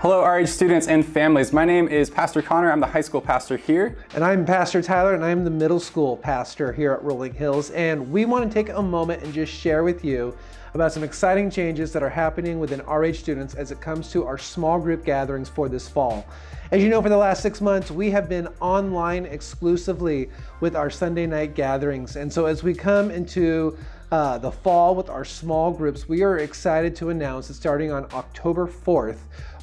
Hello, RH students and families. My name is Pastor Connor. I'm the high school pastor here. And I'm Pastor Tyler, and I'm the middle school pastor here at Rolling Hills. And we want to take a moment and just share with you about some exciting changes that are happening within RH students as it comes to our small group gatherings for this fall. As you know, for the last 6 months, we have been online exclusively with our Sunday night gatherings. And so as we come into the fall with our small groups, we are excited to announce that starting on October 4th,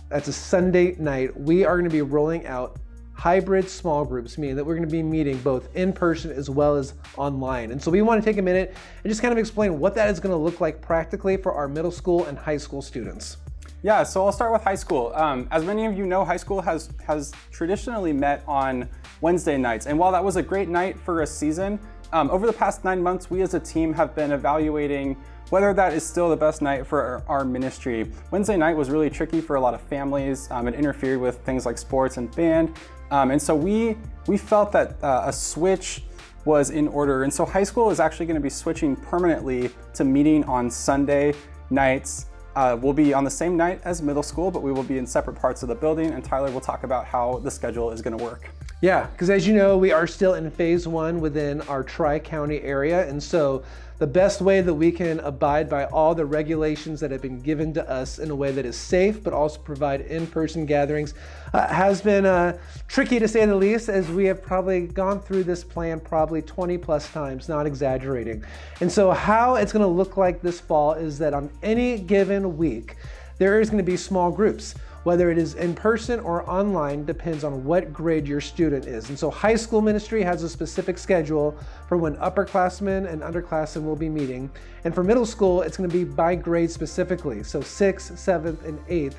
that's a Sunday night, we are going to be rolling out hybrid small groups, meaning that we're going to be meeting both in person as well as online. And so we want to take a minute and just kind of explain what that is going to look like practically for our middle school and high school students. Yeah, so I'll start with high school. As many of you know, high school has traditionally met on Wednesday nights. And while that was a great night for a season, over the past 9 months, we as a team have been evaluating whether that is still the best night for our ministry. Wednesday night was really tricky for a lot of families. It interfered with things like sports and band. And so we felt that a switch was in order. And so high school is actually going to be switching permanently to meeting on Sunday nights. We'll be on the same night as middle school, but we will be in separate parts of the building, and Tyler will talk about how the schedule is going to work. Yeah, because as you know, we are still in phase 1 within our Tri-County area, and so the best way that we can abide by all the regulations that have been given to us in a way that is safe, but also provide in-person gatherings, has been tricky to say the least, as we have probably gone through this plan probably 20 plus times, not exaggerating. And so how it's going to look like this fall is that on any given week, there is going to be small groups. Whether it is in person or online depends on what grade your student is. And so high school ministry has a specific schedule for when upperclassmen and underclassmen will be meeting. And for middle school, it's going to be by grade specifically. So 6th, 7th, and 8th.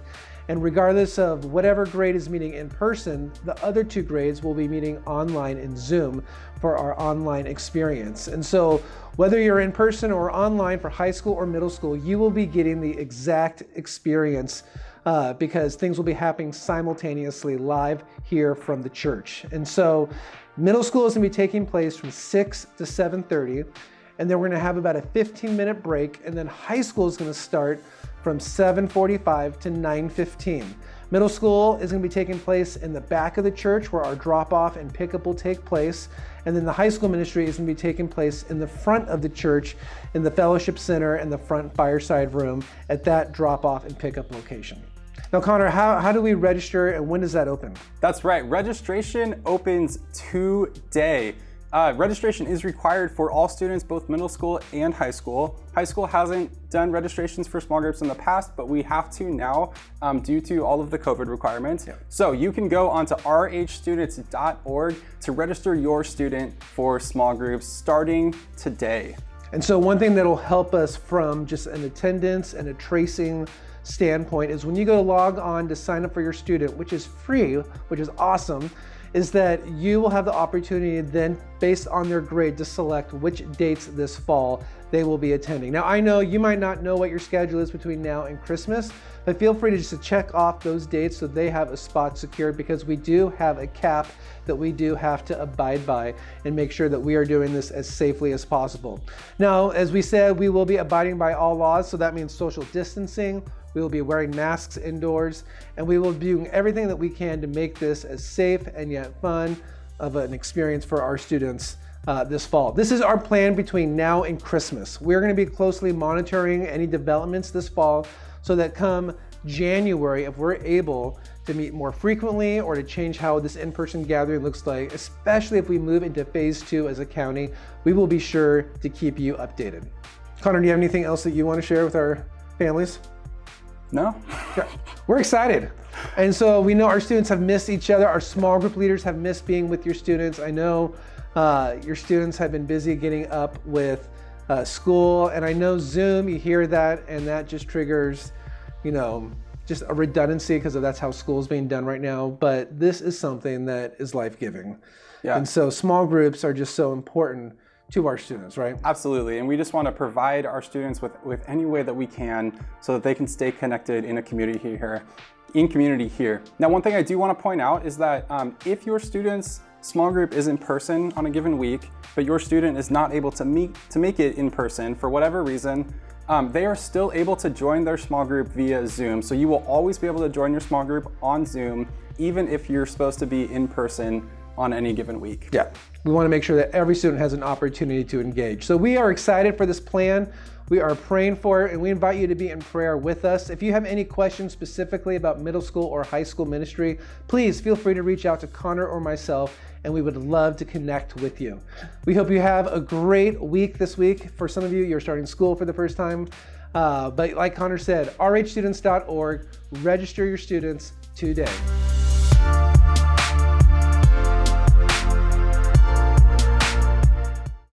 And regardless of whatever grade is meeting in person, the other 2 grades will be meeting online in Zoom for our online experience. And so whether you're in person or online for high school or middle school, you will be getting the exact experience because things will be happening simultaneously live here from the church. And so middle school is going to be taking place from 6 to 7:30, and then we're going to have about a 15-minute break, and then high school is going to start from 7:45 to 9:15. Middle school is going to be taking place in the back of the church where our drop-off and pickup will take place, and then the high school ministry is going to be taking place in the front of the church in the fellowship center and the front fireside room at that drop-off and pickup location. Now, Connor, how do we register and when does that open? That's right. Registration opens today. Registration is required for all students, both middle school and high school. High school hasn't done registrations for small groups in the past, but we have to now due to all of the COVID requirements. Yep. So you can go onto rhstudents.org to register your student for small groups starting today. And so one thing that'll help us from just an attendance and a tracing standpoint is when you go to log on to sign up for your student, which is free, which is awesome, is that you will have the opportunity then, based on their grade, to select which dates this fall they will be attending. Now, I know you might not know what your schedule is between now and Christmas, but feel free to just check off those dates so they have a spot secured, because we do have a cap that we do have to abide by and make sure that we are doing this as safely as possible. Now, as we said, we will be abiding by all laws, so that means social distancing. We will be wearing masks indoors, and we will be doing everything that we can to make this as safe and yet fun of an experience for our students this fall. This is our plan between now and Christmas. We're going to be closely monitoring any developments this fall so that come January, if we're able to meet more frequently or to change how this in-person gathering looks like, especially if we move into phase 2 as a county, we will be sure to keep you updated. Connor, do you have anything else that you want to share with our families? No? Yeah, we're excited. And so we know our students have missed each other. Our small group leaders have missed being with your students. I know your students have been busy getting up with school, and I know Zoom, you hear that, and that just triggers, just a redundancy because that's how school is being done right now. But this is something that is life-giving. Yeah. And so small groups are just so important to our students, right? Absolutely, and we just want to provide our students with any way that we can so that they can stay connected in a community here. Now, one thing I do want to point out is that if your student's small group is in person on a given week, but your student is not able to make it in person for whatever reason, they are still able to join their small group via Zoom. So you will always be able to join your small group on Zoom, even if you're supposed to be in person on any given week. Yeah, we want to make sure that every student has an opportunity to engage. So we are excited for this plan. We are praying for it, and we invite you to be in prayer with us. If you have any questions specifically about middle school or high school ministry, please feel free to reach out to Connor or myself, and we would love to connect with you. We hope you have a great week this week. For some of you, you're starting school for the first time. But like Connor said, rhstudents.org, register your students today.